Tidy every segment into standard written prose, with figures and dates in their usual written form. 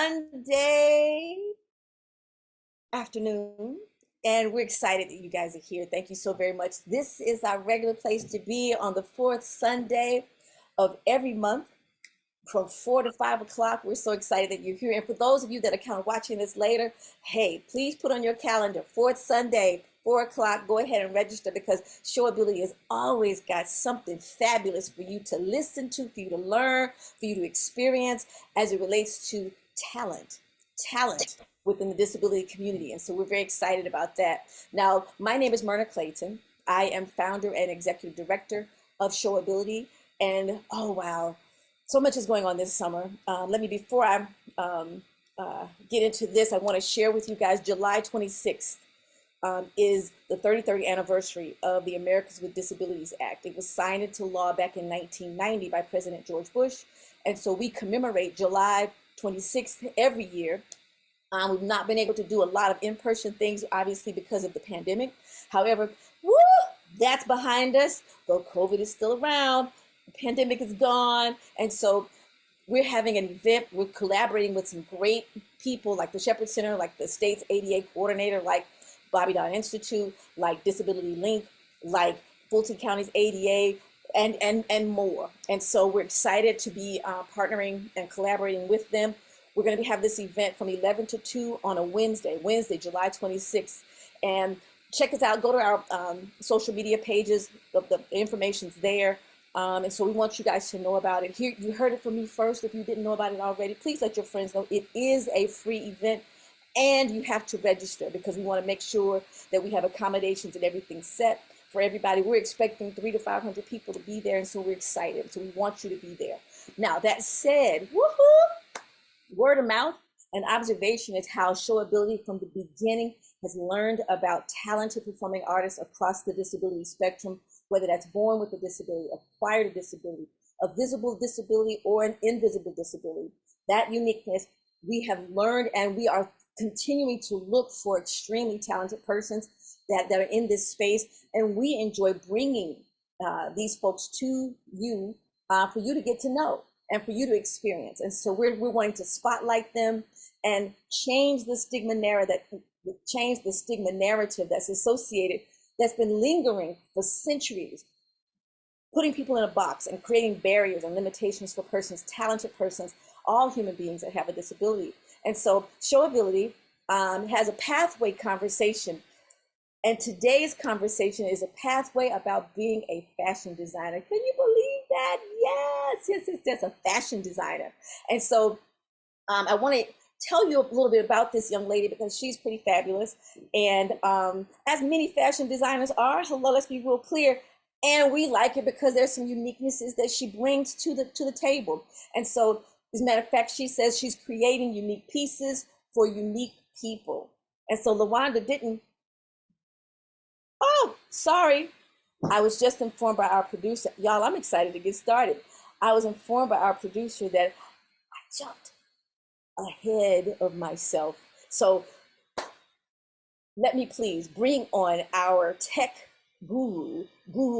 Sunday afternoon, and we're excited that you guys are here. Thank you so very much. This is our regular place to be on the fourth Sunday of every month from 4 to 5 o'clock. We're so excited that you're here. And for those of you that are kind of watching this later, hey, please put on your calendar, fourth Sunday, 4 o'clock, go ahead and register because Showability has always got something fabulous for you to listen to, for you to learn, for you to experience as it relates to talent within the disability community. And so we're very excited about that. Now, my name is Myrna Clayton. I am founder and executive director of Showability. And oh, wow, so much is going on this summer. Before I get into this, I want to share with you guys July 26th. Is the 33rd anniversary of the Americans with Disabilities Act. It was signed into law back in 1990 by President George Bush. And so we commemorate July 26th every year. We've not been able to do a lot of in-person things, obviously, because of the pandemic. However, that's behind us. Though COVID is still around, the pandemic is gone. And so we're having an event. We're collaborating with some great people like the Shepherd Center, like the state's ADA coordinator, like Bobby Dodd Institute, like Disability Link, like Fulton County's ADA, and more. And so we're excited to be partnering and collaborating with them. We're going to have this event from 11 to 2 on a Wednesday, July 26th. And check us out. Go to our social media pages. The information's there. And so we want you guys to know about it. Here, you heard it from me first. If you didn't know about it already, please let your friends know. It is a free event. And you have to register because we want to make sure that we have accommodations and everything set for everybody. We're expecting 300 to 500 people to be there, and so we're excited. So we want you to be there. Now, that said, word of mouth and observation is how Showability from the beginning has learned about talented performing artists across the disability spectrum, whether that's born with a disability, acquired a disability, a visible disability, or an invisible disability. That uniqueness we have learned, and we are continuing to look for extremely talented persons that are in this space. And we enjoy bringing these folks to you for you to get to know and for you to experience. And so we're wanting to spotlight them and change the stigma narrative that's associated, that's been lingering for centuries, putting people in a box and creating barriers and limitations for persons, talented persons, all human beings that have a disability. And so Showability has a pathway conversation. And today's conversation is a pathway about being a fashion designer. Can you believe that? Yes, that's a fashion designer. And so I want to tell you a little bit about this young lady because she's pretty fabulous. And as many fashion designers are, let's be real clear. And we like it because there's some uniquenesses that she brings to the table. And so, as a matter of fact, she says she's creating unique pieces for unique people. And so LaWanda didn't, oh, sorry. I was just informed by our producer. Y'all, I'm excited to get started. I was informed by our producer that I jumped ahead of myself. So let me please bring on our tech guru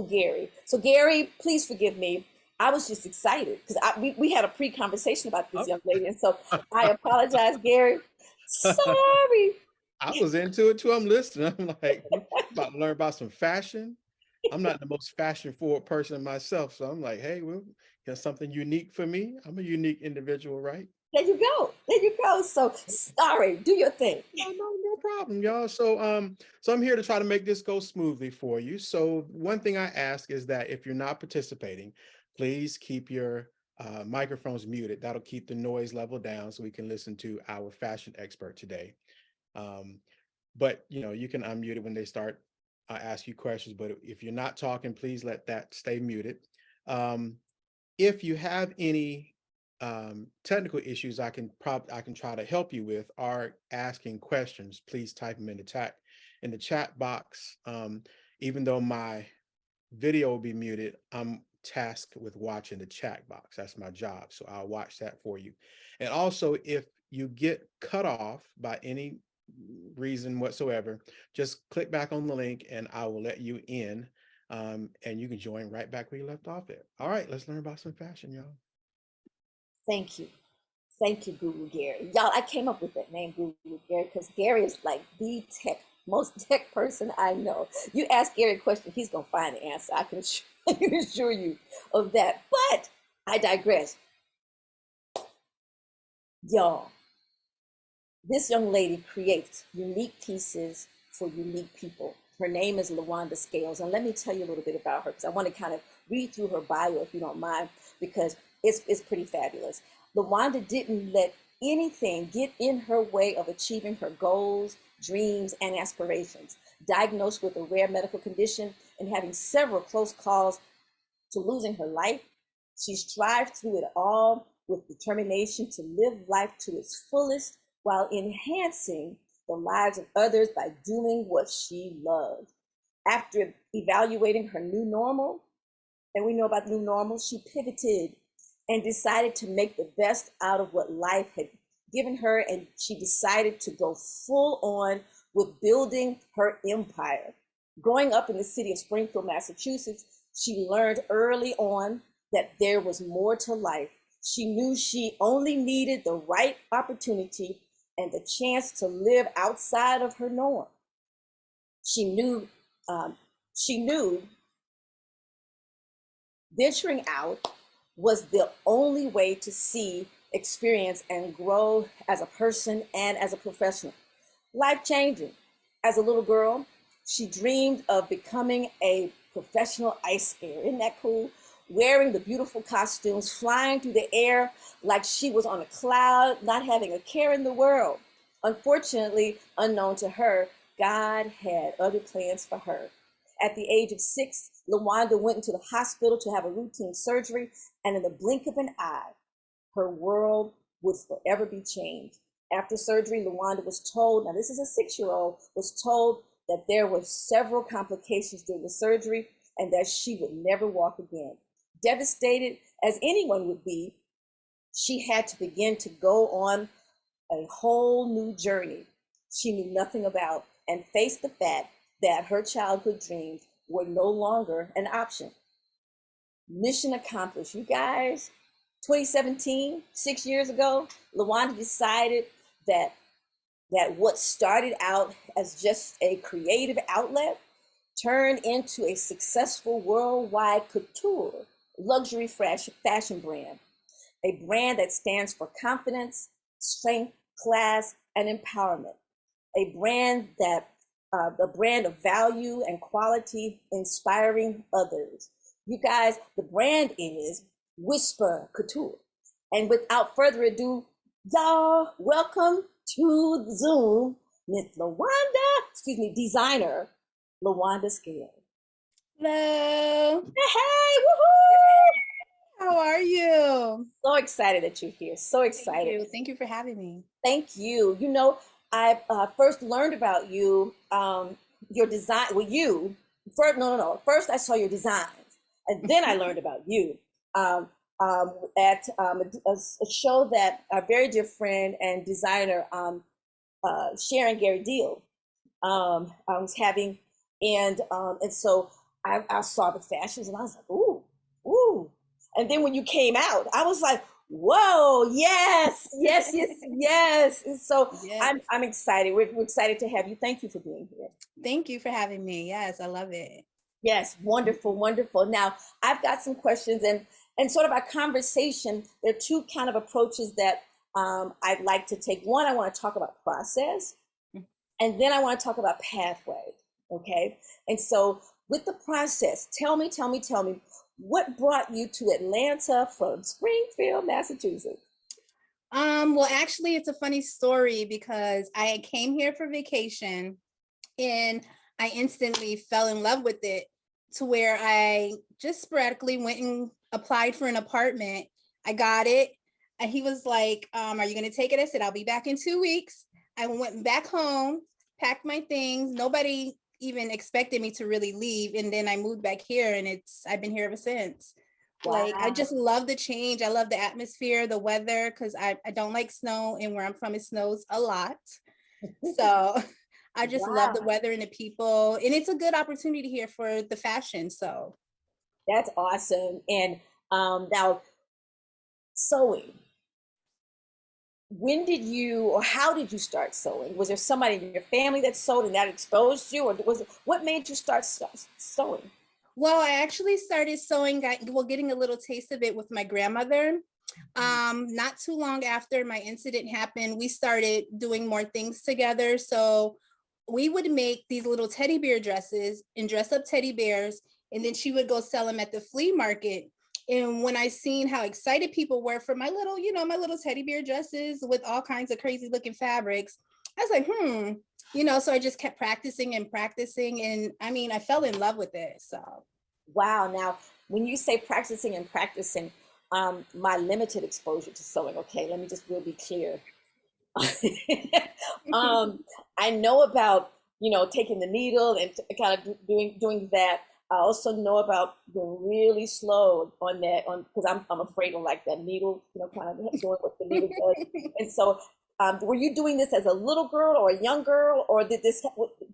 Gary. So Gary, please forgive me. I was just excited because we had a pre-conversation about this young lady. And so I apologize, Gary. Sorry. I was into it too. I'm listening. I'm like, about to learn about some fashion. I'm not the most fashion forward person myself. So I'm like, hey, well, there's something unique for me. I'm a unique individual, right? There you go. There you go. So sorry, do your thing. No problem, y'all. So I'm here to try to make this go smoothly for you. So one thing I ask is that if you're not participating, please keep your microphones muted. That'll keep the noise level down so we can listen to our fashion expert today. But you can unmute it when they start ask you questions. But if you're not talking, please let that stay muted. If you have any technical issues I can try to help you with are asking questions, please type them in the chat box. Even though my video will be muted, I'm tasked with watching the chat box. That's my job. So I'll watch that for you. And also, if you get cut off by any reason whatsoever, just click back on the link and I will let you in. And you can join right back where you left off at. All right, let's learn about some fashion, y'all. Thank you. Thank you, Guru Gary. Y'all, I came up with that name, Guru Gary, because Gary is like the most tech person I know. You ask Gary a question, he's going to find the answer. I can I can assure you of that. But I digress. Y'all, this young lady creates unique pieces for unique people. Her name is LaWanda Scales. And let me tell you a little bit about her because I want to kind of read through her bio if you don't mind, because it's pretty fabulous. LaWanda didn't let anything get in her way of achieving her goals, dreams, and aspirations. Diagnosed with a rare medical condition and having several close calls to losing her life, she strived through it all with determination to live life to its fullest while enhancing the lives of others by doing what she loved. After evaluating her new normal, and we know about the new normal, she pivoted and decided to make the best out of what life had given her. And she decided to go full on with building her empire. Growing up in the city of Springfield, Massachusetts, she learned early on that there was more to life. She knew she only needed the right opportunity and the chance to live outside of her norm. She knew venturing out was the only way to see, experience, and grow as a person and as a professional. Life changing. As a little girl, she dreamed of becoming a professional ice skater. Isn't that cool? Wearing the beautiful costumes, flying through the air like she was on a cloud, not having a care in the world. Unfortunately, unknown to her, God had other plans for her. At the age of 6, LaWanda went into the hospital to have a routine surgery, and in the blink of an eye, her world would forever be changed. After surgery, LaWanda was told, now this is a 6-year-old, was told that there were several complications during the surgery and that she would never walk again. Devastated as anyone would be, she had to begin to go on a whole new journey she knew nothing about and face the fact that her childhood dreams were no longer an option. Mission accomplished. You guys, 2017, 6 years ago, LaWanda decided that what started out as just a creative outlet turned into a successful worldwide couture luxury fashion brand, a brand that stands for confidence, strength, class, and empowerment, a brand that a brand of value and quality, inspiring others. You guys, the brand is Whisper Couture. And without further ado, y'all, welcome to Zoom, Miss designer LaWanda Scales. Hello. Hey, woohoo! How are you? So excited that you're here. So excited. Thank you for having me. Thank you. You know, I first learned about you, your design. Well, you first. No. First, I saw your designs, and then I learned about you at a show that our very dear friend and designer Sharon Gary Deal I was having, and so I saw the fashions, and I was like, ooh. And then when you came out, I was like, whoa, yes. And so yes. I'm excited. We're excited to have you. Thank you for being here. Thank you for having me. Yes, I love it. Yes, wonderful. Now, I've got some questions, and sort of our conversation, there are two kind of approaches that I'd like to take. One, I want to talk about process, and then I want to talk about pathway, okay? And so with the process, tell me, what brought you to Atlanta from Springfield, Massachusetts? Well, actually, it's a funny story because I came here for vacation and I instantly fell in love with it, to where I just sporadically went and applied for an apartment. I got it. And he was like, are you going to take it? I said, I'll be back in 2 weeks. I went back home, packed my things. Nobody even expected me to really leave. And then I moved back here, and I've been here ever since. Wow. Like, I just love the change. I love the atmosphere, the weather, because I don't like snow, and where I'm from, it snows a lot. So I just love the weather and the people, and it's a good opportunity here for the fashion. So that's awesome. And now sewing. when did you, or how did you start sewing? Was there somebody in your family that sewed and that exposed you, or was it, what made you start sewing? Well, I actually started sewing, well, getting a little taste of it with my grandmother. Not too long after my incident happened, we started doing more things together. So we would make these little teddy bear dresses and dress up teddy bears, and then she would go sell them at the flea market. And when I seen how excited people were for my little, my little teddy bear dresses with all kinds of crazy looking fabrics, I was like, so I just kept practicing and practicing. And I mean, I fell in love with it. So. Wow. Now, when you say practicing and practicing, my limited exposure to sewing, okay, let me just real be clear. I know about, taking the needle and kind of doing that. I also know about being really slow on that, because I'm afraid of like that needle, kind of doing what the needle does. And so, were you doing this as a little girl or a young girl, or did this?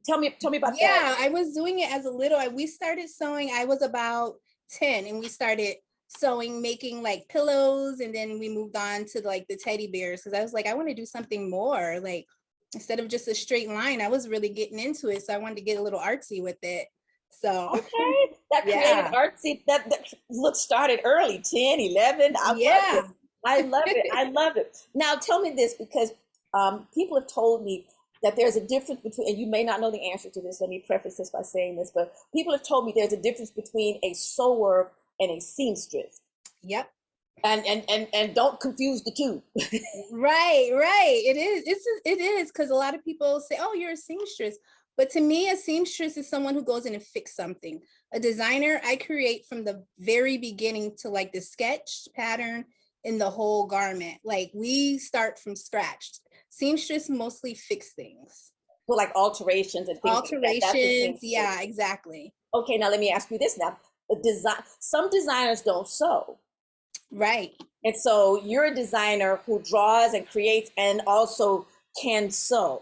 Tell me about that. Yeah, I was doing it as a little. We started sewing. I was about 10, and we started sewing, making like pillows, and then we moved on to like the teddy bears, because I was like, I want to do something more. Like, instead of just a straight line, I was really getting into it, so I wanted to get a little artsy with it. So okay, that creative artsy, that look started early, 10, 11. I love it. I love it. Now tell me this, because people have told me that there's a difference between, and you may not know the answer to this, let me preface this by saying this, but people have told me there's a difference between a sewer and a seamstress. Yep. And don't confuse the two. Right. It is, because a lot of people say, oh, you're a seamstress. But to me, a seamstress is someone who goes in and fix something. A designer, I create from the very beginning to like the sketch pattern in the whole garment. Like, we start from scratch. Seamstress mostly fix things. Well, like alterations and things. Alterations, yeah, exactly. Okay, now let me ask you this now. Some designers don't sew. Right. And so you're a designer who draws and creates and also can sew.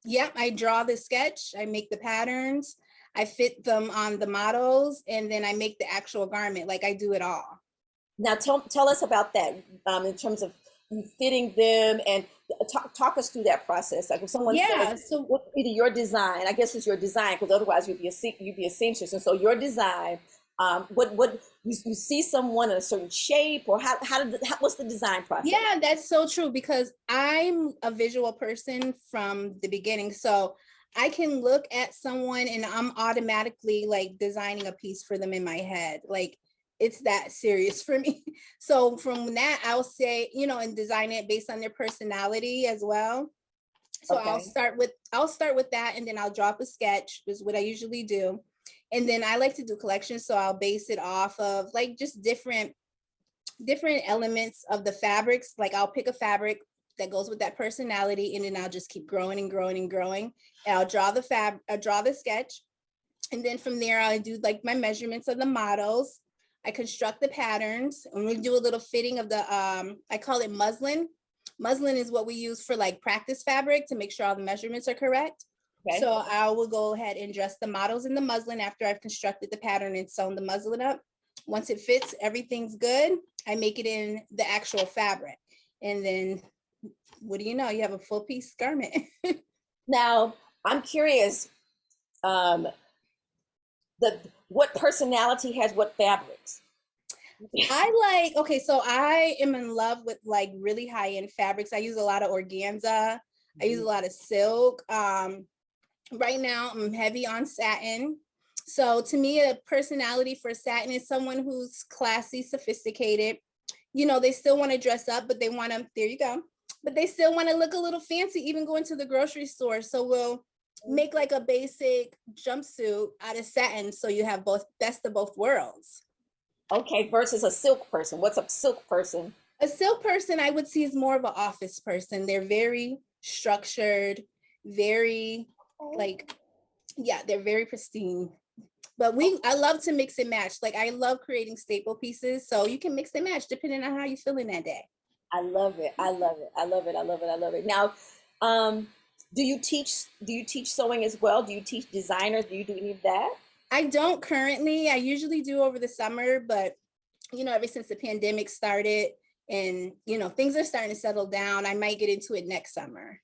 Yep, I draw the sketch, I make the patterns, I fit them on the models, and then I make the actual garment. Like, I do it all. Now tell us about that, in terms of you fitting them, and talk us through that process. Like, if someone says, so what's either your design, I guess it's your design, because otherwise you'd be a seamstress. And so your design, what you see someone in a certain shape, or what's the design process? Yeah, that's so true, because I'm a visual person from the beginning. So I can look at someone and I'm automatically like designing a piece for them in my head. Like, it's that serious for me. So from that, I'll say, and design it based on their personality as well. So okay. I'll start with that, and then I'll drop a sketch, is what I usually do. And then I like to do collections, so I'll base it off of like just different elements of the fabrics. Like, I'll pick a fabric that goes with that personality, and then I'll just keep growing and growing and growing. And I'll draw the sketch, and then from there I'll do like my measurements of the models. I construct the patterns, and we do a little fitting of the I call it muslin. Muslin is what we use for like practice fabric to make sure all the measurements are correct. Okay. So I will go ahead and dress the models in the muslin after I've constructed the pattern and sewn the muslin up. Once it fits, everything's good, I make it in the actual fabric. And then, what do you know? You have a full piece garment. Now, I'm curious, what personality has what fabrics? So I am in love with like really high-end fabrics. I use a lot of organza. I use a lot of silk. Right now I'm heavy on satin. So to me, a personality for satin is someone who's classy, sophisticated. They still want to dress up, but they want to, there you go. But they still want to look a little fancy, even going to the grocery store. So we'll make like a basic jumpsuit out of satin, so you have best of both worlds. Okay, versus a silk person. What's a silk person? A silk person I would see is more of an office person. They're very structured, very they're very pristine. But I love to mix and match. Like, I love creating staple pieces, so you can mix and match depending on how you're feeling that day. I love it. Now, do you teach sewing as well? Do you teach designers? Do you do any of that? I don't currently. I usually do over the summer, but ever since the pandemic started and things are starting to settle down. I might get into it next summer.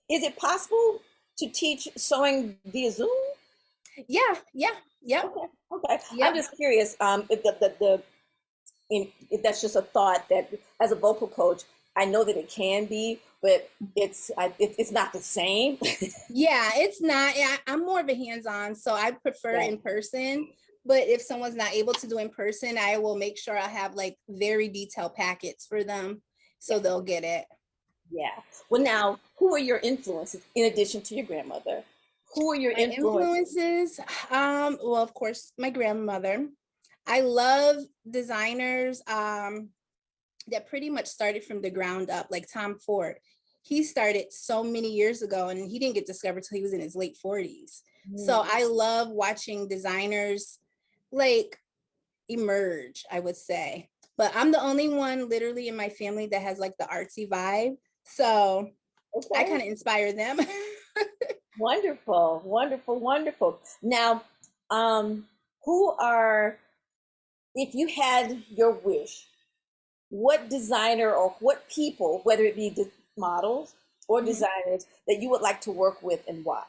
Is it possible to teach sewing via Zoom? Yeah, yep. Okay. I'm Yep. just curious. If that's just a thought that as a vocal coach, I know that it can be, but it's not the same. Yeah, it's not. I'm more of a hands-on, so I prefer Yeah. in person. But if someone's not able to do in person, I will make sure I have like very detailed packets for them so they'll get it. Yeah. Well, now, who are your influences in addition to your grandmother? Who are your My influences? influences, well, of course, my grandmother. I love designers that pretty much started from the ground up, like Tom Ford. He started so many years ago and he didn't get discovered till he was in his late 40s. So I love watching designers like emerge, I would say. But I'm the only one literally in my family that has like the artsy vibe. So I Okay. kind of inspire them. Wonderful, wonderful, wonderful. Now, who are, if you had your wish, what designer or what people, whether it be models or designers, that you would like to work with and why?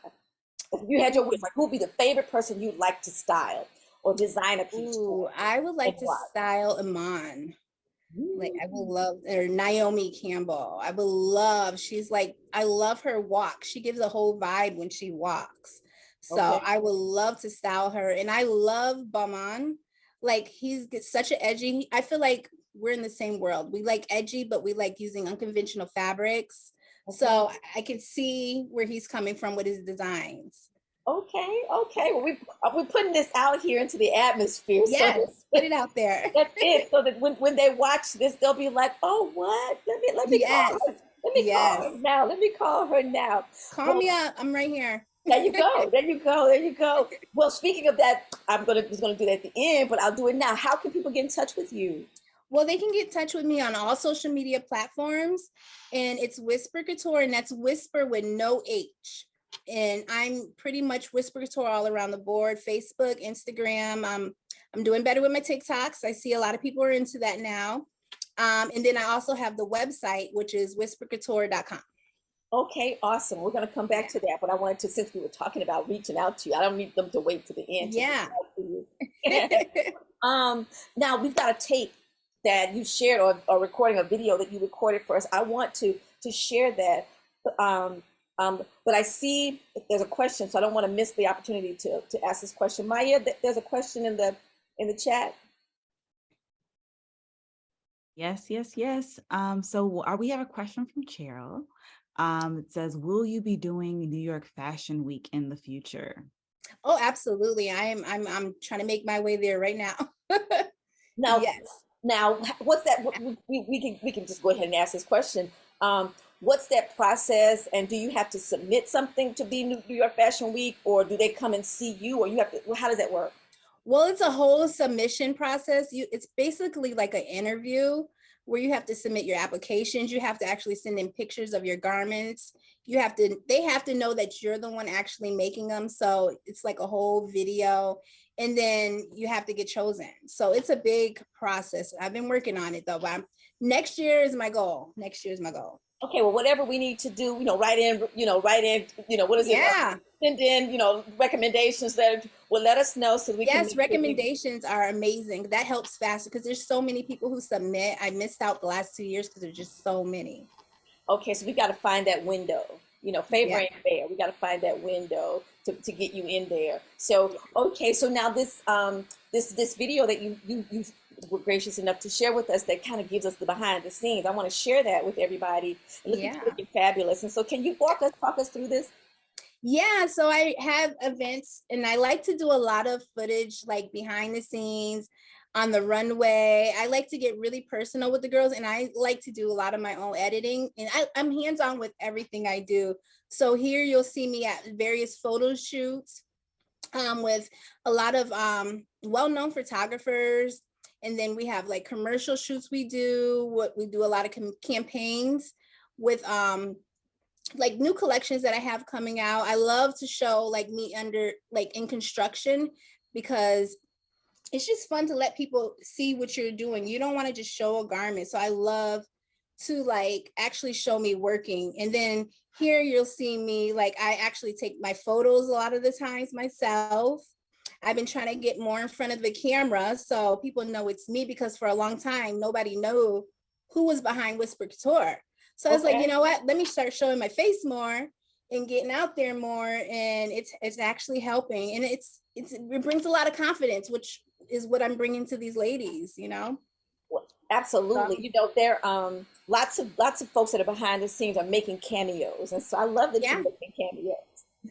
If you had your wish, like who would be the favorite person you'd like to style or design a piece Ooh, for, I would and like to why? style Iman. Like I will Mm. love, or Naomi Campbell. I will love, she's like, I love her walk. She gives a whole vibe when she walks. So Okay. I would love to style her. And I love Baman. Like he's such an edgy, I feel like we're in the same world. We like edgy, but we like using unconventional fabrics. Okay. So I can see where he's coming from with his designs. Okay. Okay. Well, we're putting this out here into the atmosphere, so Yes, put it out there. that's it. So that when they watch this, they'll be like, "Oh, what? Let me call Yes, her. Let me call yes. her now. Let me call her now." Call Well, me up. I'm right here. there you go. There you go. There you go. Well, speaking of that, was gonna do that at the end, but I'll do it now. How can people get in touch with you? Well, they can get in touch with me on all social media platforms, and it's Whisper Couture, and that's Whisper with no H. And I'm pretty much Whisper Couture all around the board: Facebook, Instagram. I'm doing better with my TikToks. I see a lot of people are into that now. And then I also have the website, which is whispercouture.com. Okay, awesome. We're gonna come back Yeah. to that, but I wanted to, since we were talking about reaching out to you, I don't need them to wait to the end to reach Yeah. out to you. Now we've got a tape that you shared, or a recording, a video that you recorded for us. I want to share that. But I see there's a question, so I don't want to miss the opportunity to ask this question. Maya, there's a question in the chat. Yes, yes, yes. So we have a question from Cheryl. It says, will you be doing New York Fashion Week in the future? Oh, absolutely. I'm trying to make my way there right now. Now, Yes. now, what's that? We can just go ahead and ask this question. What's that process? And do you have to submit something to be New York Fashion Week, or do they come and see you, or you have to? How does that work? Well, it's a whole submission process. It's basically like an interview where you have to submit your applications. You have to actually send in pictures of your garments. They have to know that you're the one actually making them. So it's like a whole video, and then you have to get chosen. So it's a big process. I've been working on it though, but next year is my goal. Next year is my goal. Okay, well, whatever we need to do, write in, what is it? Yeah. Send in, recommendations that will let us know so we can. Yes, recommendations are amazing. That helps faster because there's so many people who submit. I missed out the last 2 years because there's just so many. Okay, so we got to find that window. Favor Yeah. ain't fair. We got to find that window to get you in there. So okay, so now this video that you were gracious enough to share with us, that kind of gives us the behind the scenes. I want to share that with everybody. And Yeah. looking talk us through this? Yeah, so I have events and I like to do a lot of footage like behind the scenes on the runway. I like to get really personal with the girls, and I like to do a lot of my own editing, and I'm hands-on with everything I do. So here you'll see me at various photo shoots with a lot of well-known photographers. And then we have like commercial shoots we do. We do a lot of campaigns with like new collections that I have coming out. I love to show like me under like in construction, because it's just fun to let people see what you're doing. You don't want to just show a garment. So I love to like actually show me working. And then here you'll see me, like I actually take my photos a lot of the times myself. I've been trying to get more in front of the camera so people know it's me, because for a long time, nobody knew who was behind Whisper Couture. So I was like, you Okay. know what? Let me start showing my face more and getting out there more. And it's actually helping. And it brings a lot of confidence, which is what I'm bringing to these ladies, you know? Well, absolutely. You know, there lots of folks that are behind the scenes are making cameos. And so I love that Yeah, you're making cameos.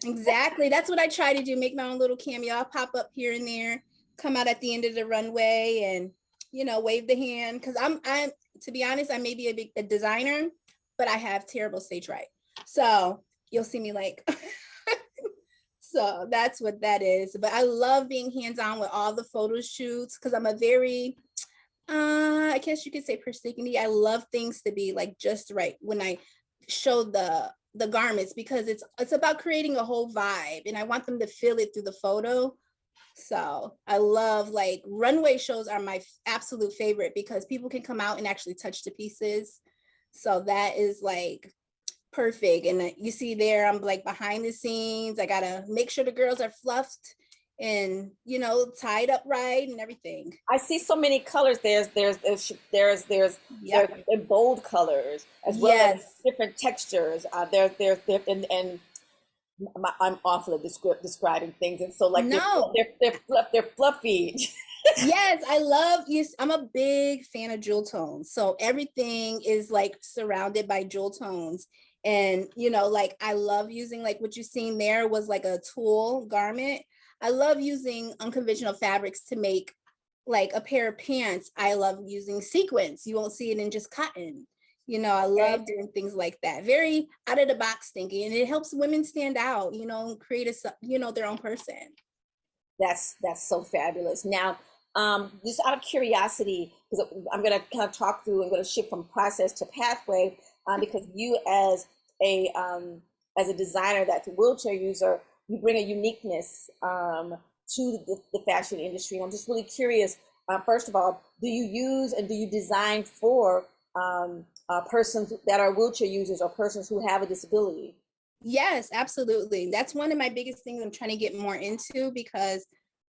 exactly. That's what I try to do, make my own little cameo. I'll pop up here and there, come out at the end of the runway and, you know, wave the hand. Cause I'm to be honest, I may be a designer, but I have terrible stage fright. So you'll see me like, so that's what that is. But I love being hands-on with all the photo shoots because I'm a very, I guess you could say persnickety. I love things to be like just right when I show the garments, because it's about creating a whole vibe and I want them to feel it through the photo. So I love, like, runway shows are my absolute favorite because people can come out and actually touch the pieces. So that is like perfect. And you see there, I'm like behind the scenes. I gotta make sure the girls are fluffed and, you know, tied up right and everything. I see so many colors. There's bold colors as well as Yes. different textures. And I'm awful at describing things, and so like No. they're fluffy. Yes, I love you. I'm a big fan of jewel tones. So everything is like surrounded by jewel tones. And, you know, like I love using, like what you seen there was like a tulle garment. I love using unconventional fabrics to make like a pair of pants. I love using sequins. You won't see it in just cotton. You know, I Okay. love doing things like that. Very out of the box thinking. And it helps women stand out, you know, and create you know, their own person. That's so fabulous. Now, just out of curiosity, because I'm going to kind of talk through, I'm going to shift from process to pathway, because you as a designer that's a wheelchair user, you bring a uniqueness to the fashion industry. And I'm just really curious. First of all, do you use and do you design for persons that are wheelchair users or persons who have a disability? Yes, absolutely. That's one of my biggest things I'm trying to get more into, because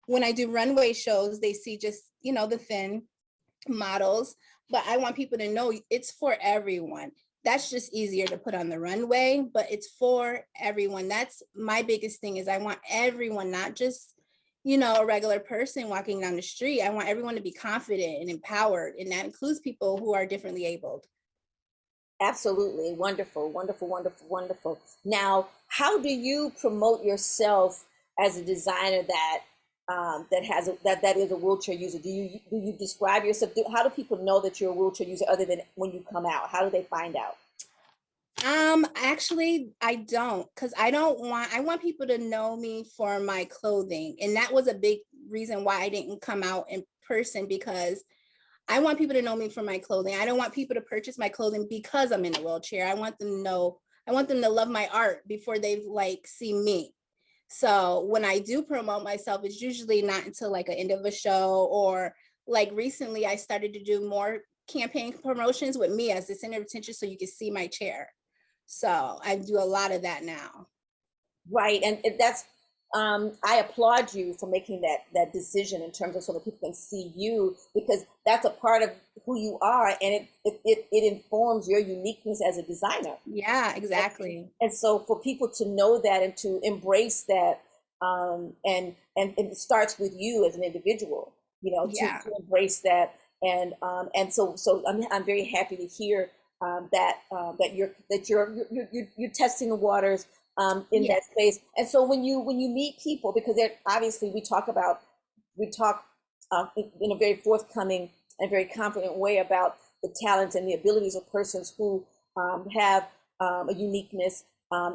when I do runway shows, they see just, you know, the thin models, but I want people to know it's for everyone. That's just easier to put on the runway, but it's for everyone. That's my biggest thing, is I want everyone, not just, you know, a regular person walking down the street. I want everyone to be confident and empowered, and that includes people who are differently abled. Absolutely. Wonderful, wonderful, wonderful, wonderful. Now, how do you promote yourself as a designer that is a wheelchair user? Do you describe yourself? How do people know that you're a wheelchair user other than when you come out? How do they find out? Actually, I don't, because I want people to know me for my clothing. And that was a big reason why I didn't come out in person, because I want people to know me for my clothing. I don't want people to purchase my clothing because I'm in a wheelchair. I want them to know, I want them to love my art before they like see me. So when I do promote myself, it's usually not until like an end of a show, or like recently I started to do more campaign promotions with me as the center of attention so you can see my chair. So I do a lot of that now. Right, and that's I applaud you for making that decision in terms of so that people can see you, because that's a part of who you are, and it informs your uniqueness as a designer. Yeah, exactly. And so for people to know that and to embrace that, and it starts with you as an individual, you know, Yeah. to embrace that. And so I'm very happy to hear that you're testing the waters in Yeah. that space. And so when you meet people, because they're obviously we talk in a very forthcoming and very confident way about the talents and the abilities of persons who have a uniqueness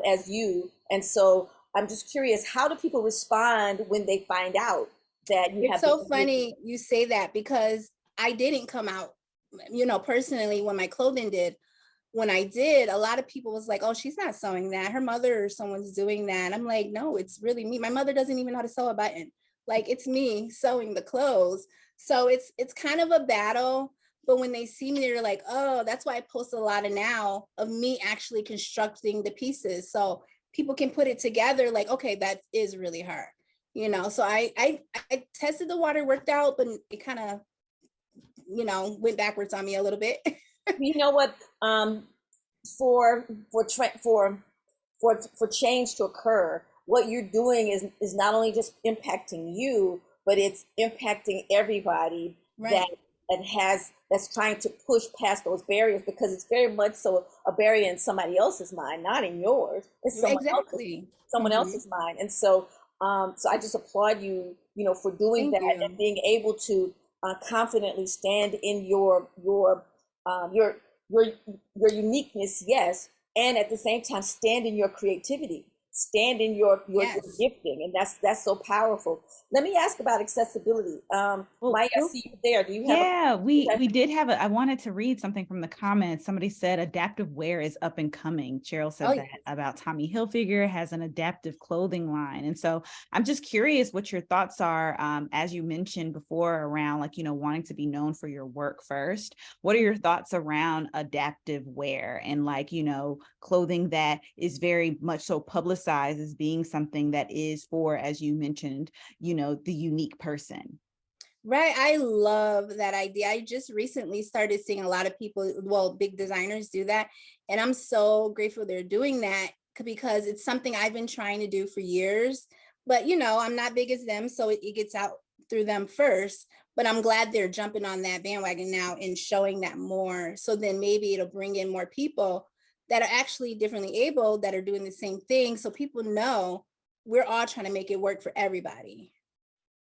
as you. And so I'm just curious, how do people respond when they find out that you It's have this so ability? funny you say that, because I didn't come out, you know, personally when my clothing did. When I did, a lot of people was like, oh, she's not sewing that. Her mother or someone's doing that. I'm like, no, it's really me. My mother doesn't even know how to sew a button. like it's me sewing the clothes. So it's kind of a battle. But when they see me, they're like, oh, that's why I post a lot of now of me actually constructing the pieces. So people can put it together like, okay, that is really hard. You know, so I tested the water, worked out, but it kind of, you know, went backwards on me a little bit. You know what? For for change to occur, what you're doing is not only just impacting you, but it's impacting everybody that Right. that's trying to push past those barriers, because it's very much so a barrier in somebody else's mind, not in yours. It's Exactly. someone Mhm. else's mind. And so so I just applaud you, you know, for doing Thank that you. and being able to confidently stand in um, your your your uniqueness, yes, and at the same time stand in your creativity, stand in your Yes. gifting, and that's so powerful. Let me ask about accessibility. Well, Maya, I see you there. Do you have a yeah, okay? we did have a, I wanted to read something from the comments. Somebody said adaptive wear is up and coming. Cheryl Oh, said that about Tommy Hilfiger has an adaptive clothing line. And so I'm just curious what your thoughts are, as you mentioned before, around like, you know, wanting to be known for your work first. What are your thoughts around adaptive wear and like, you know, clothing that is very much so publicized as being something that is for, as you mentioned, you know, the unique person? right. I love that idea. I just recently started seeing a lot of people, well, big designers do that. And I'm so grateful they're doing that because it's something I've been trying to do for years. But, you know, I'm not big as them. So it gets out through them first. But I'm glad they're jumping on that bandwagon now and showing that more. So then maybe it'll bring in more people that are actually differently able that are doing the same thing. So people know we're all trying to make it work for everybody.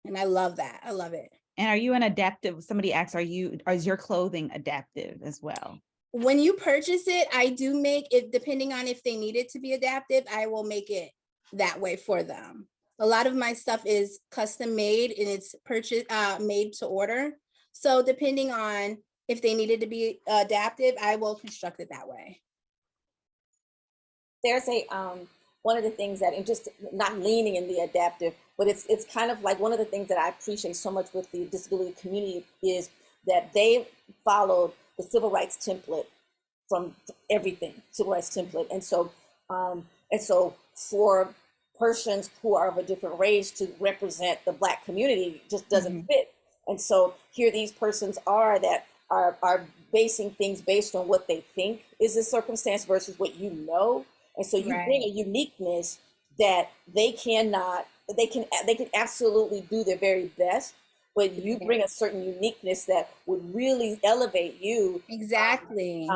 And I love that. I love it. And are you an adaptive? Somebody asks, is your clothing adaptive as well? When you purchase it, I do make it, depending on if they need it to be adaptive, I will make it that way for them. A lot of my stuff is custom made and it's purchased, made to order. So depending on if they needed to be adaptive, I will construct it that way. There's a one of the things that, and just not leaning in the adaptive, but it's kind of like one of the things that I appreciate so much with the disability community is that they followed the civil rights template from everything, civil rights template. And so for persons who are of a different race to represent the Black community just doesn't Mhm. fit. And so here these persons are that are basing things based on what they think is the circumstance versus what you know. And so you bring a Right. uniqueness that they cannot, they can absolutely do their very best, but you Right. bring a certain uniqueness that would really elevate you, Exactly.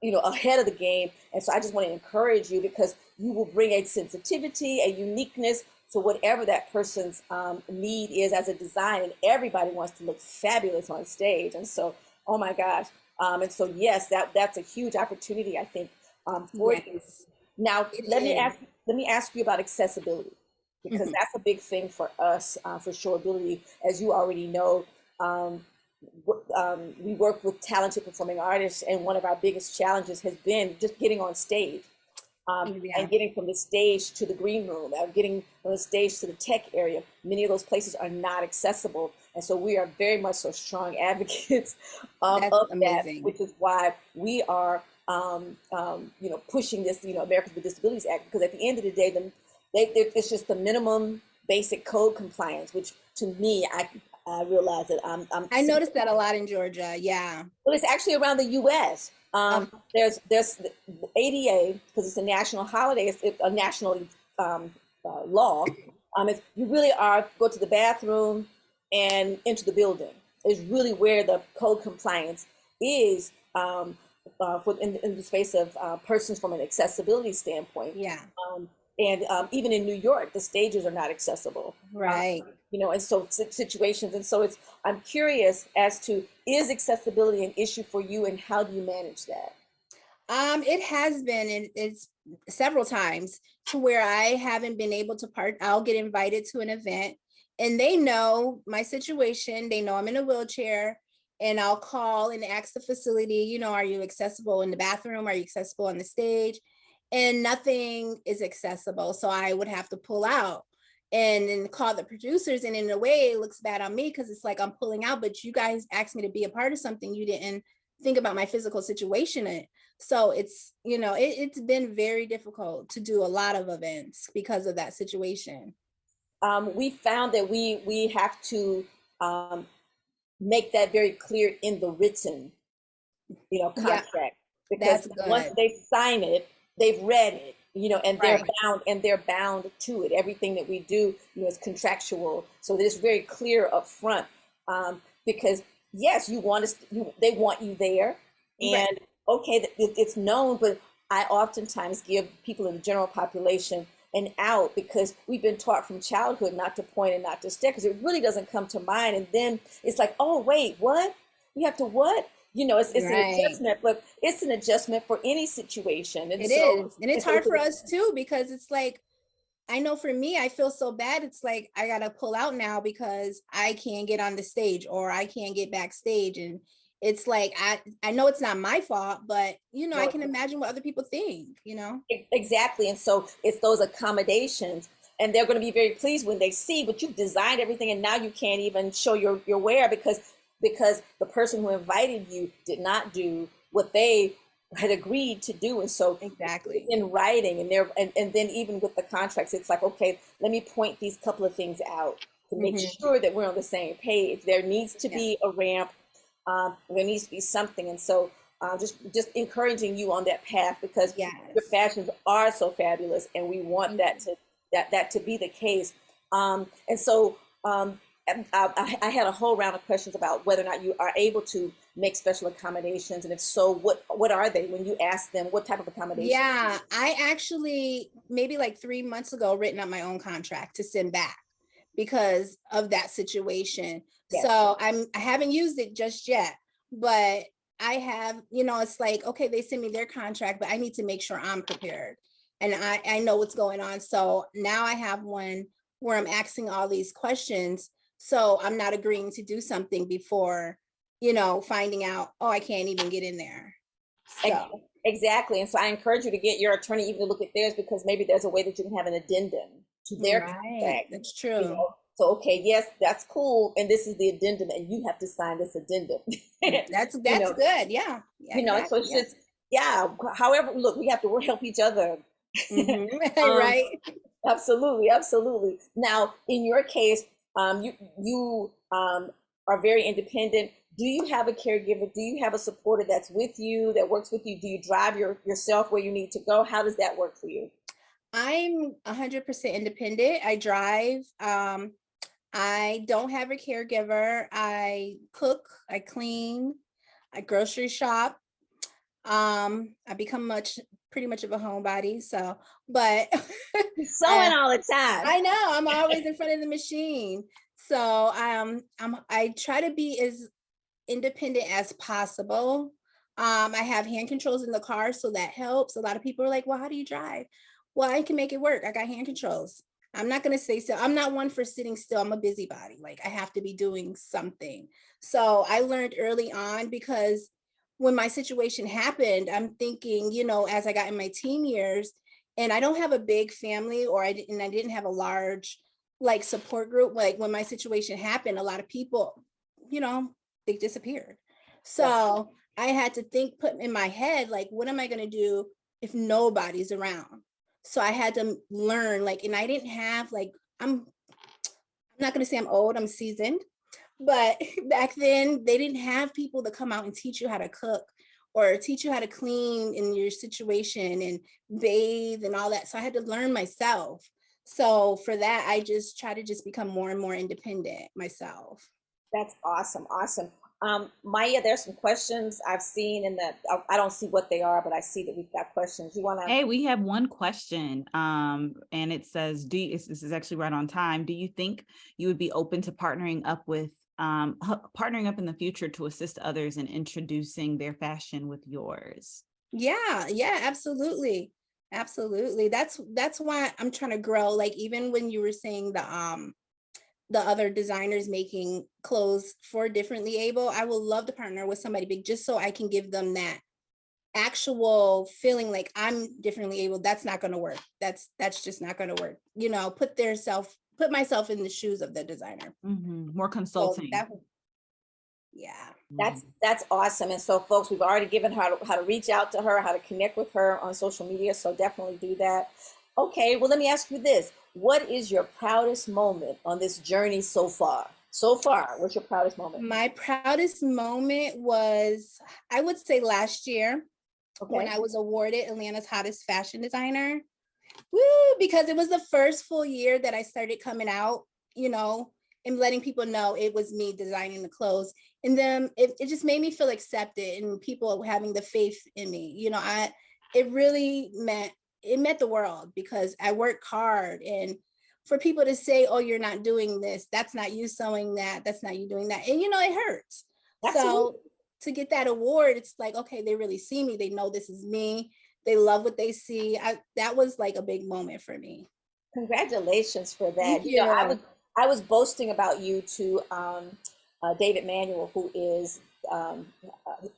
you know, ahead of the game. And so I just want to encourage you, because you will bring a sensitivity, a uniqueness to whatever that person's need is as a design, and everybody wants to look fabulous on stage. And so, oh my gosh. And so yes, that's a huge opportunity, I think, for you. Yes, Now, it is. let me ask you about accessibility, because Mhm. that's a big thing for us, for SHOWAbility. As you already know, um, we work with talented performing artists, and one of our biggest challenges has been just getting on stage, Yeah, and getting from the stage to the green room, getting from the stage to the tech area. Many of those places are not accessible. And so we are very much so strong advocates that's of that, amazing. which is why we are, you know, pushing this, you know, Americans with Disabilities Act, because at the end of the day, it's just the minimum basic code compliance, which to me, I realize that I'm I noticed that a lot in Georgia. Yeah. well, it's actually around the U.S. Um, There's the ADA, because it's a national holiday. It's a national law. If you really are go to the bathroom and into the building is really where the code compliance is, for in the space of persons from an accessibility standpoint. yeah. Um, and even in New York, the stages are not accessible. Right. You know, and so situations, and so it's. I'm curious as to, is accessibility an issue for you, and how do you manage that? It has been, it's several times to where I haven't been able to part. I'll get invited to an event and they know my situation. They know I'm in a wheelchair and I'll call and ask the facility, you know, are you accessible in the bathroom? Are you accessible on the stage? And nothing is accessible. So I would have to pull out. and then call the producers. And in a way, it looks bad on me because it's like I'm pulling out, but you guys asked me to be a part of something. You didn't think about my physical situation. So it's, it's been very difficult to do a lot of events because of that situation. We found that we have to make that very clear in the written, contract, because That's good. once they sign it, they've read it, and they're Right. bound to it. Everything that we do, is contractual, so it's very clear up front. Because yes, they want you there, Right. and okay, it's known, but I oftentimes give people in the general population an out because we've been taught from childhood not to point and not to stare because it really doesn't come to mind. And then it's like, oh, wait, what? You have to what? It's an Right. adjustment, but it's an adjustment for any situation. And It so is. And it's hard for us too, because it's like, I know for me, I feel so bad. It's like, I got to pull out now because I can't get on the stage or I can't get backstage. And it's like, I know it's not my fault, but I can imagine what other people think, Exactly. And so it's those accommodations. And they're going to be very pleased when they see, but you've designed everything and now you can't even show your wear because the person who invited you did not do what they had agreed to do. And so Exactly. in writing and then even with the contracts, it's like, okay, let me point these couple of things out to make sure that we're on the same page. There needs to be a ramp. There needs to be something. And so just encouraging you on that path because Yes. your fashions are so fabulous and we want that to be the case. And so I had a whole round of questions about whether or not you are able to make special accommodations, and if so, what are they? When you ask them, what type of accommodations? Yeah, I actually maybe like 3 months ago written up my own contract to send back because of that situation. Yes. So I haven't used it just yet, but I have, it's like, okay, they send me their contract, but I need to make sure I'm prepared and I know what's going on. So now I have one where I'm asking all these questions. So I'm not agreeing to do something before, finding out, oh, I can't even get in there. So. Exactly. And so I encourage you to get your attorney even to look at theirs because maybe there's a way that you can have an addendum to their contract. That's true. So, okay, yes, that's cool. And this is the addendum and you have to sign this addendum. That's good. Yeah. So it's just, however, look, we have to help each other. Right. Absolutely. Absolutely. Now, in your case, you are very independent. Do you have a caregiver? Do you have a supporter that's with you, that works with you? Do you drive yourself where you need to go? How does that work for you? I'm 100% independent. I drive. I don't have a caregiver. I cook, I clean, I grocery shop. I become pretty much of a homebody. So, but sewing all the time. I know I'm always in front of the machine. So I try to be as independent as possible. I have hand controls in the car, so that helps. A lot of people are like, well, how do you drive? Well, I can make it work. I got hand controls. I'm not going to say so. I'm not one for sitting still. I'm a busybody. Like I have to be doing something. So I learned early on because when my situation happened, I'm thinking, as I got in my teen years, and I don't have a big family I didn't have a large like support group. Like when my situation happened, a lot of people, they disappeared. So I had to put in my head, like, what am I going to do if nobody's around? So I had to learn, and I didn't have I'm not going to say I'm old, I'm seasoned, but back then they didn't have people to come out and teach you how to cook or teach you how to clean in your situation and bathe and all that. So I had to learn myself. So for that, I just try to become more and more independent myself. That's awesome. Awesome. Maya, there's some questions I've seen in the, I don't see what they are, but I see that we've got questions. You want to? Hey, we have one question. And it says, this is actually right on time. Do you think you would be open to partnering up in the future to assist others in introducing their fashion with yours? Yeah, absolutely. Absolutely. That's why I'm trying to grow. Like even when you were saying the other designers making clothes for differently able, I would love to partner with somebody big just so I can give them that actual feeling like I'm differently able. That's not going to work. That's just not going to work. Put their self put myself in the shoes of the designer. More So consulting. yeah. That's awesome. And so, folks, we've already given her how to reach out to her, how to connect with her on social media. So definitely do that. Okay, well, let me ask you this. What is your proudest moment on this journey so far? So far, what's your proudest moment? My proudest moment was, I would say, last year when Okay. I was awarded Atlanta's hottest fashion designer. Woo, because it was the first full year that I started coming out, you know, and letting people know it was me designing the clothes. And then it just made me feel accepted and people having the faith in me. You know, it really meant the world because I work hard, and for people to say, oh, you're not doing this, that's not you sewing that, that's not you doing that. And you know, it hurts. Absolutely. So to get that award, it's like, okay, they really see me. They know this is me. They love what they see. That was like a big moment for me. Congratulations for that. Thank You know, you. I was boasting about you to David Manuel, who is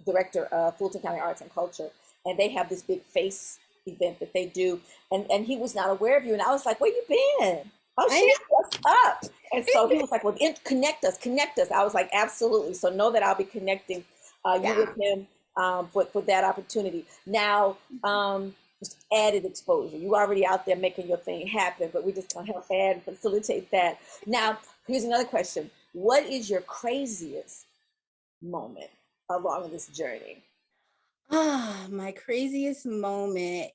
director of Fulton County Arts and Culture, and they have this big face event that they do, and he was not aware of you, and I was like, "Where you been? Oh, she's what's up?" And so he was like, "Well, connect us, connect us." I was like, "Absolutely." So know that I'll be connecting you with him for that opportunity. Now, just added exposure. You already out there making your thing happen, but we're just gonna help add and facilitate that. Now, here's another question. What is your craziest moment along this journey? Ah, my craziest moment.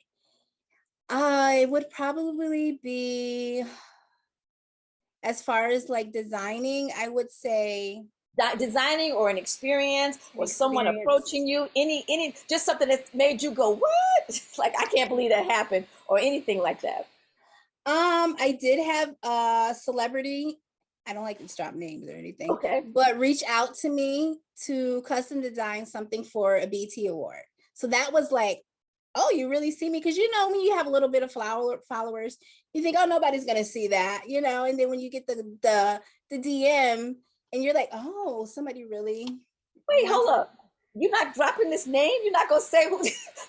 I would probably be, as far as like designing, I would say Designing or an experience or someone experience. approaching you, any just something that made you go, what? Like, I can't believe that happened, or anything like that. I did have a celebrity, I don't like to drop names or anything, Okay. but reach out to me to custom design something for a BT award. So that was like, oh, you really see me? Because you know, when you have a little bit of followers, you think, oh, nobody's gonna see that, you know. And then when you get the DM and you're like, oh, somebody really Wait, wants hold up. You're not dropping this name? You're not gonna say who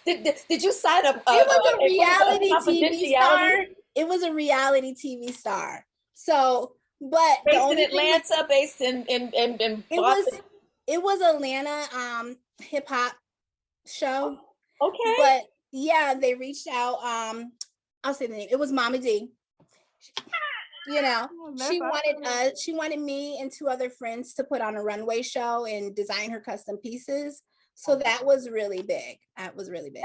did you sign up it was a reality TV star. confidentiality? It was a reality TV star. So, but the Based in only thing was, Atlanta, based in Boston. it was Atlanta hip hop show. Okay. But yeah, they reached out. I'll say the name. It was Mama D. You know, Oh, that's she wanted awesome. she wanted me and two other friends to put on a runway show and design her custom pieces. So that was really big. That was really big.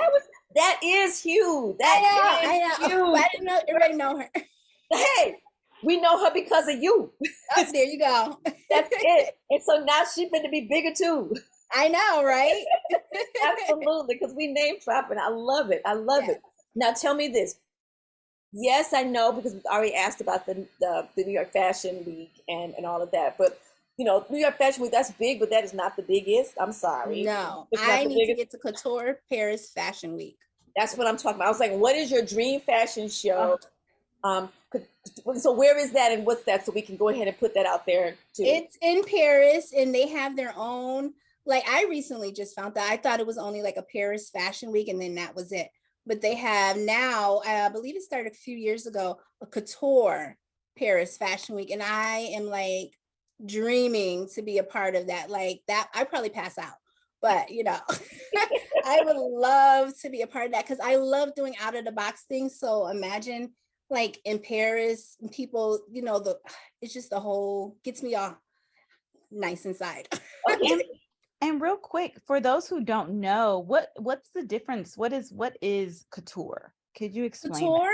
That is huge. I That is know. But I huge. didn't know, everybody know her. Hey, we know her because of you. Oh, there you go. That's it. And so now she's going to be bigger too. I know, right? Absolutely, because we name dropping. I love it. I love Yes. it. Now tell me this. Yes, I know, because we've already asked about the New York Fashion Week and all of that. But you know, New York Fashion Week, that's big, but that is not the biggest. I'm sorry. No, It's not I the need to biggest. get to Couture Paris Fashion Week. That's what I'm talking about. I was like, what is your dream fashion show? Oh, So where is that and what's that? So we can go ahead and put that out there too. it's in Paris and they have their own, like I recently just found out, I thought it was only like a Paris Fashion Week and then that was it. But they have now, I believe it started a few years ago, a Couture Paris Fashion Week. And I am like dreaming to be a part of that. Like that, I probably pass out. But you know, I would love to be a part of that because I love doing out of the box things. So imagine like in Paris, and people, you know, it's just the whole gets me all nice inside. Okay. And real quick, for those who don't know, what's the difference? What is couture? Could you explain that? Couture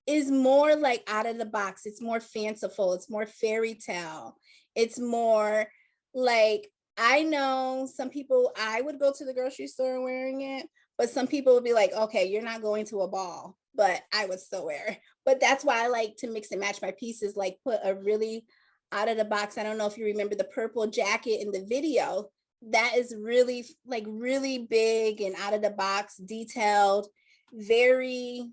is more like out of the box. It's more fanciful. It's more fairy tale. It's more like, I know some people, I would go to the grocery store wearing it, but some people would be like, okay, you're not going to a ball, but I would still wear it. But that's why I like to mix and match my pieces, like put a really out of the box. I don't know if you remember the purple jacket in the video. That is really like really big and out of the box, detailed, very,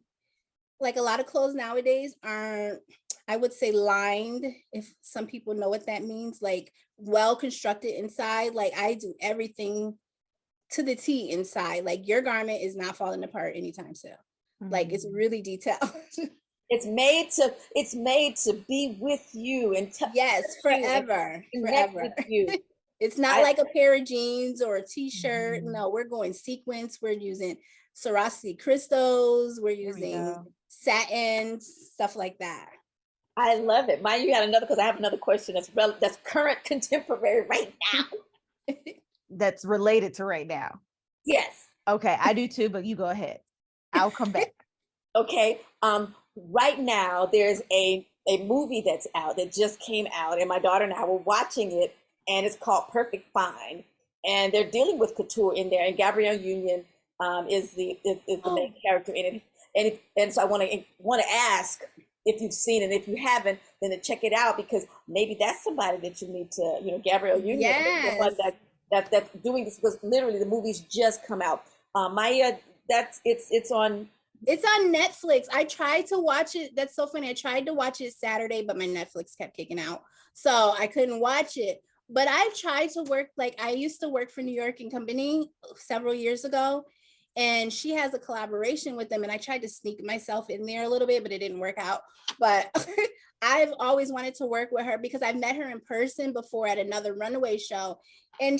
like a lot of clothes nowadays aren't, I would say, lined, if some people know what that means, like well constructed inside. Like I do everything to the T inside. Like your garment is not falling apart anytime soon. Like it's really detailed. It's made to be with you and Yes, you and forever, connect forever. with you. It's not I like a pair of jeans or a t-shirt. Mhm. No, we're going sequins. We're using Swarovski crystals. We're There we using go. satin, stuff like that. I love it. Maya, you got another, because I have another question that's current, contemporary right now. That's related to right now. Yes. Okay, I do too, but you go ahead. I'll come back. Okay. Right now there's a movie that's out that just came out, and my daughter and I were watching it, and it's called Perfect Fine, and they're dealing with couture in there, and Gabrielle Union is the main character in it, and so I want to ask if you've seen it. If you haven't, then to check it out, because maybe that's somebody that you need to, Gabrielle Union, the one Yes. that's doing this, because literally the movie's just come out. Maya, it's on. It's on Netflix. I tried to watch it. That's so funny. I tried to watch it Saturday, but my Netflix kept kicking out. So I couldn't watch it. But I've tried to work, like I used to work for New York and Company several years ago. And she has a collaboration with them. And I tried to sneak myself in there a little bit, but it didn't work out. But I've always wanted to work with her because I met her in person before at another runaway show. And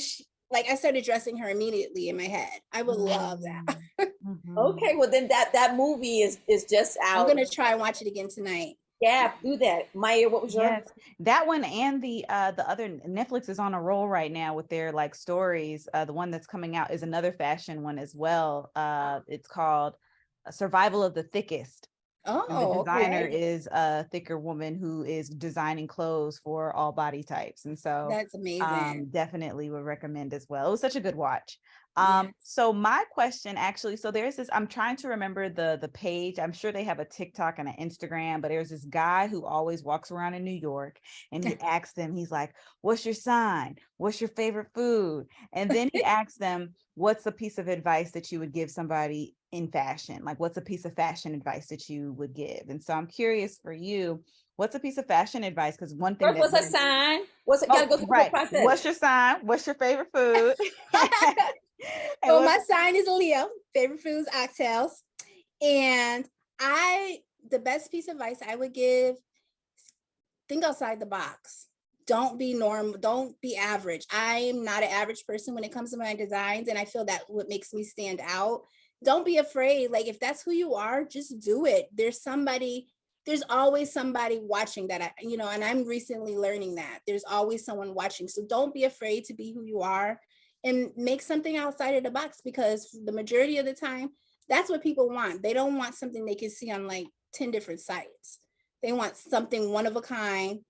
like I started dressing her immediately in my head. I would love that. Mhm. Okay, well then that movie is just I'm out. gonna try and watch it again tonight. Yeah, do that. Maya, what was your? Yes, that one and the other Netflix is on a roll right now with their like stories. The one that's coming out is another fashion one as well. It's called Survival of the Thickest. And the Oh, designer okay. is a thicker woman who is designing clothes for all body types. And so That's amazing. definitely would recommend as well. It was such a good watch. Yes. So my question actually, so there's this, I'm trying to remember the page. I'm sure they have a TikTok and an Instagram, but there's this guy who always walks around in New York, and he asks them, he's like, what's your sign? What's your favorite food? And then he asks them, what's a piece of advice that you would give somebody in fashion? Like, what's a piece of fashion advice that you would give? And so I'm curious for you, what's a piece of fashion advice? Because one thing First, that what's a sign? What's it? Gotta go through the whole right. process. What's your sign? What's your favorite food? And So what's my sign is a Leo. Favorite foods, oxtails. And the best piece of advice I would give, think outside the box. Don't be normal. Don't be average. I'm not an average person when it comes to my designs. And I feel that what makes me stand out. Don't be afraid. Like if that's who you are, just do it. There's always somebody watching that, and I'm recently learning that there's always someone watching. So don't be afraid to be who you are and make something outside of the box, because the majority of the time, that's what people want. They don't want something they can see on like 10 different sites. They want something one of a kind,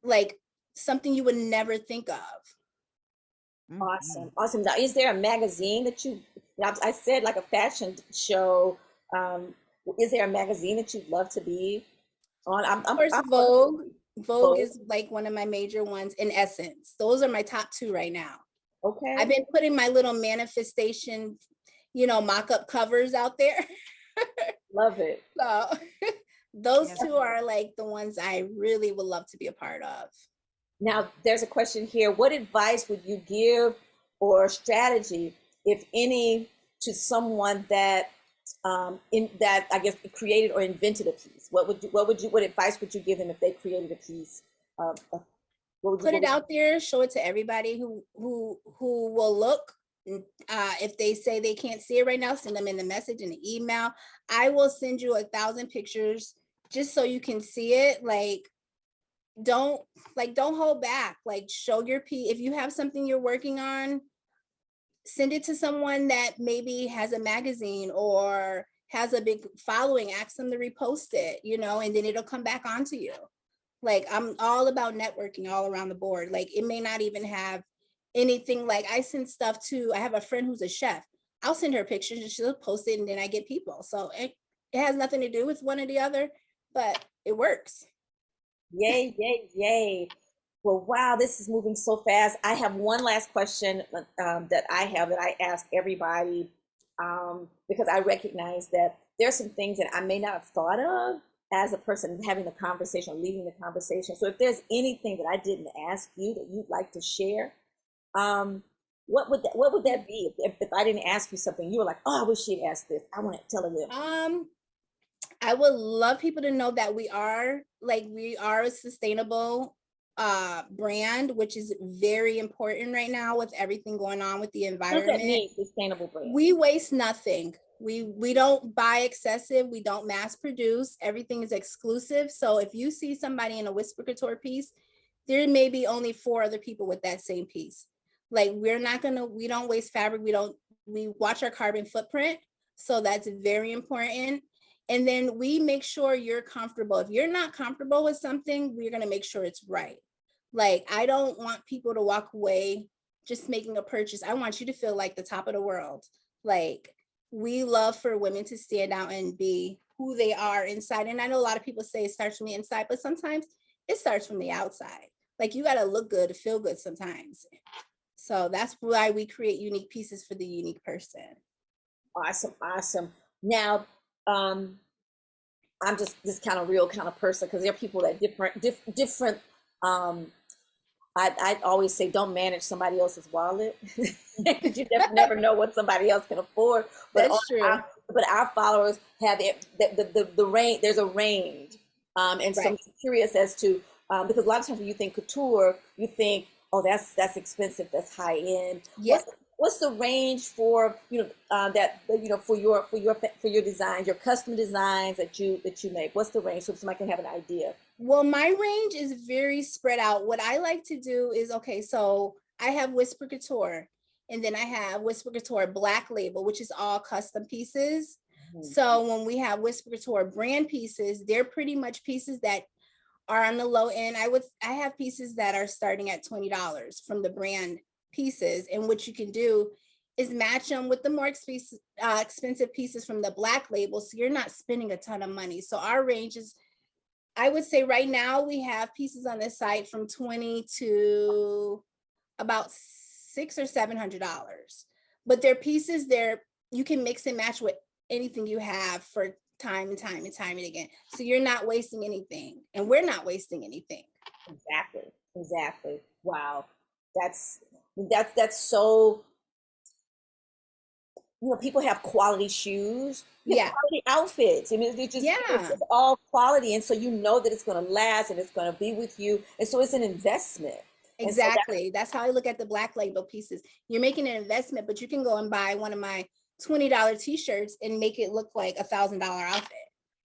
like something you would never think of. Awesome, awesome. Now, is there a magazine that you? I said like a fashion show. Is there a magazine that you'd love to be on? Of course, I'm Vogue. Vogue Vogue. is like one of my major ones. In Essence, those are my top two right now. Okay. I've been putting my little manifestation, mock-up covers out there. Love it. So those Yeah. two are like the ones I really would love to be a part of. Now, there's a question here. What advice would you give, or strategy, if any, to someone that I guess created or invented a piece? What advice would you give them if they created a piece? Put it out there, show it to everybody who will look. If they say they can't see it right now, send them in the message in the email. I will send you 1,000 pictures just so you can see it. Like, don't hold back. Like, show your piece. If you have something you're working on, send it to someone that maybe has a magazine or has a big following. Ask them to repost it, and then it'll come back onto you. Like, I'm all about networking all around the board. Like, it may not even have anything. Like, I send stuff I have a friend who's a chef. I'll send her pictures and she'll post it, and then I get people. So it has nothing to do with one or the other, but it works. Yay, yay, yay. Well, wow, this is moving so fast. I have one last question that I ask everybody, because I recognize that there's some things that I may not have thought of as a person having the conversation or leading the conversation. So if there's anything that I didn't ask you that you'd like to share, what would that be? If I didn't ask you something, you were like, oh, I wish she'd asked this. I want to tell her this. I would love people to know that we are a sustainable brand, which is very important right now with everything going on with the What does that environment. mean, sustainable brand? We waste nothing. We don't buy excessive. We don't mass produce. Everything is exclusive. So if you see somebody in a Whisper Couture piece, there may be only 4 other people with that same piece. Like we don't waste fabric. We watch our carbon footprint. So that's very important. And then we make sure you're comfortable. If you're not comfortable with something, we're going to make sure it's right. Like, I don't want people to walk away just making a purchase. I want you to feel like the top of the world. Like, we love for women to stand out and be who they are inside. And I know a lot of people say it starts from the inside, but sometimes it starts from the outside. Like, you got to look good to feel good sometimes. So that's why we create unique pieces for the unique person. Awesome, awesome. Now, I'm just this kind of real kind of person, because there are people that different. I always say, don't manage somebody else's wallet, because you never know what somebody else can afford. But That's true. Our followers have it, the range. There's a range, and so I'm curious as to because a lot of times when you think couture, you think, oh, that's expensive, that's high end. Yes. What's the range for for your designs, your custom designs that you make? What's the range so somebody can have an idea? Well, my range is very spread out. What I like to do is, okay, so I have Whisper Couture, and then I have Whisper Couture Black Label, which is all custom pieces. Mm-hmm. So when we have Whisper Couture brand pieces, they're pretty much pieces that are on the low end. I have pieces that are starting at $20 from the brand pieces, and what you can do is match them with the more expensive pieces from the Black Label, so you're not spending a ton of money. So our range is, I would say right now we have pieces on this site from $20 to about $600 or $700, but they're pieces you can mix and match with anything you have for time and time and time and again. So you're not wasting anything, and we're not wasting anything. Exactly. Wow. That's so, people have quality shoes, quality outfits. I mean, it's just all quality. And so that it's going to last and it's going to be with you. And so it's an investment. Exactly. That's how I look at the Black Label pieces. You're making an investment, but you can go and buy one of my $20 t-shirts and make it look like $1,000 outfit.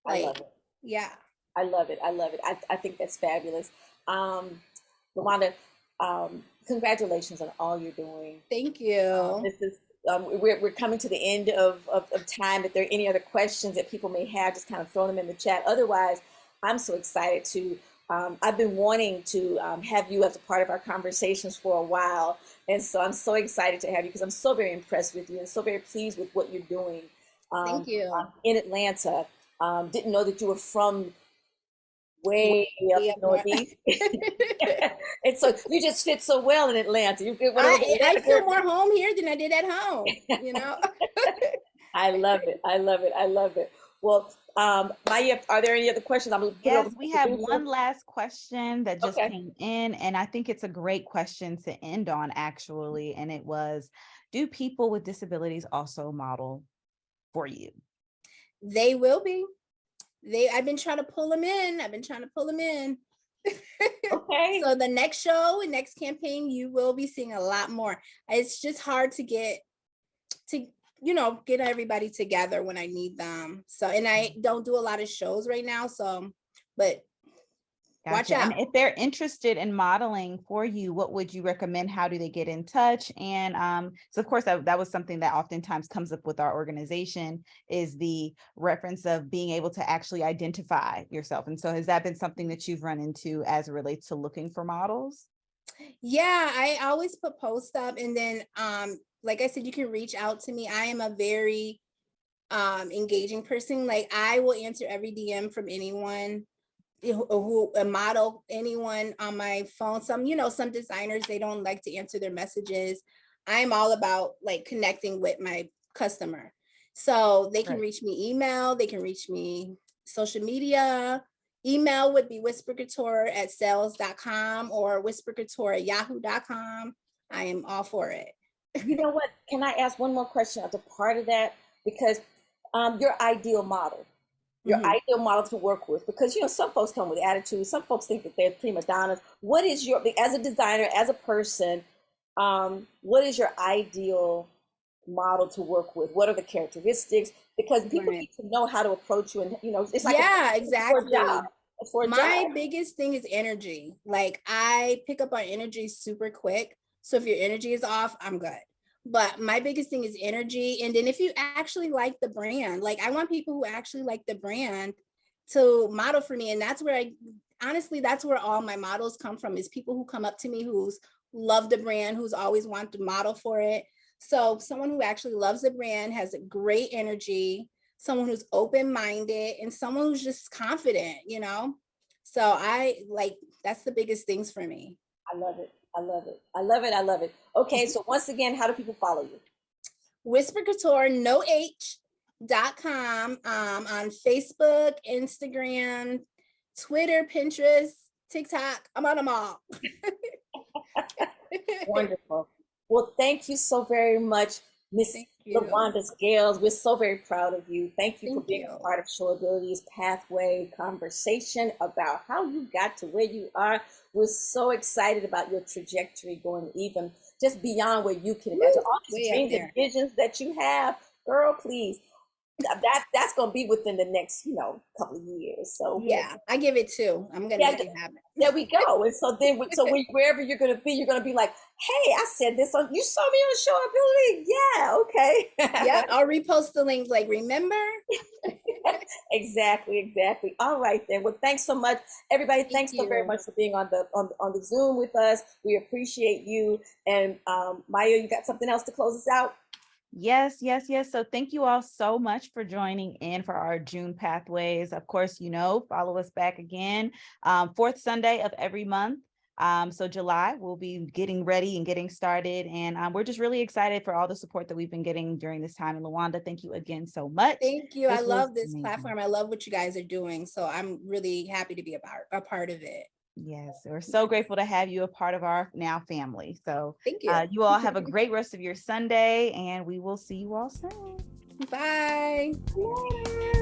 I love it. Yeah. I love it. I think that's fabulous. LaWanda, congratulations on all you're doing. Thank you. This is we're coming to the end of time. If there are any other questions that people may have, just kind of throw them in the chat. Otherwise, I'm so excited to I've been wanting to have you as a part of our conversations for a while. And so I'm so excited to have you, because I'm so very impressed with you and so very pleased with what you're doing. Thank you. In Atlanta. Didn't know that you were from way up northeast. And so you just fit so well in Atlanta. I feel more home here than I did at home, I love it. Well, Maya, are there any other questions? Yes, we have one last question that just came in, and I think it's a great question to end on, actually. And it was, do people with disabilities also model for you? They will be. I've been trying to pull them in. Okay. So the next show and next campaign, you will be seeing a lot more. It's just hard to get everybody together when I need them. So, and I don't do a lot of shows right now. So, but watch out. And if they're interested in modeling for you, what would you recommend? How do they get in touch? And so of course that was something that oftentimes comes up with our organization, is the reference of being able to actually identify yourself. And so has that been something that you've run into as it relates to looking for models? Yeah, I always put posts up, and then like I said, you can reach out to me. I am a very engaging person. Like, I will answer every DM from anyone who a model, anyone on my phone. Some designers, they don't like to answer their messages. I'm all about like connecting with my customer. So they can reach me email, they can reach me social media. Email would be whispercouture@sales.com or whispercouture@yahoo.com. I am all for it. You know what? Can I ask one more question as a part of that? Because your ideal model, your Mhm. ideal model to work with? Because, you know, some folks come with attitude. Some folks think that they're prima donnas. What is your, as a designer, as a person, what is your ideal model to work with? What are the characteristics? Because people Right. need to know how to approach you, and you know, it's like Yeah, it's for a exactly. job. It's for a My job. biggest thing is energy. Like I pick up on energy super quick. So if your energy is off, I'm good. But my biggest thing is energy. And then if you actually like the brand, like I want people who actually like the brand to model for me. And that's where honestly, that's where all my models come from, is people who come up to me who's love the brand, who's always want to model for it. So someone who actually loves the brand, has a great energy, someone who's open-minded, and someone who's just confident, you know? So I like, that's the biggest things for me. I love it. I love it. I love it. I love it. Okay, so once again, how do people follow you? Whisper Couture, no H.com, on Facebook, Instagram, Twitter, Pinterest, TikTok. I'm on them all. Wonderful. Well, thank you so very much, Miss Thank you. LaWanda Scales. We're so very proud of you. Thank you for Thank being you. a part of Showability's Pathway conversation about how you got to where you are. We're so excited about your trajectory going even just beyond where you can imagine. All these Way up dreams and there. visions that you have, girl, please. That's going to be within the next, you know, couple of years. So Yeah, I give it 2. I'm gonna yeah, make it happen. there we go. And so then, wherever you're going to be like, hey, I said this on, you saw me on Showability. Yeah, okay. Yeah, I'll repost the link. Like, remember? Exactly, exactly. All right then. Well, thanks so much, everybody. Thank Thanks so very you. much for being on the Zoom with us. We appreciate you. And Maya, you got something else to close us out? Yes, yes, yes. So thank you all so much for joining in for our June Pathways. Of course, you know, follow us back again, fourth Sunday of every month. So July, we'll be getting ready and getting started. And we're just really excited for all the support that we've been getting during this time. And LaWanda, thank you again so much. Thank you. I This was love this amazing. platform. I love what you guys are doing. So I'm really happy to be a part of it. Yes, we're so grateful to have you a part of our now family. So Thank you. you all have a great rest of your Sunday, and we will see you all soon. Bye. Later.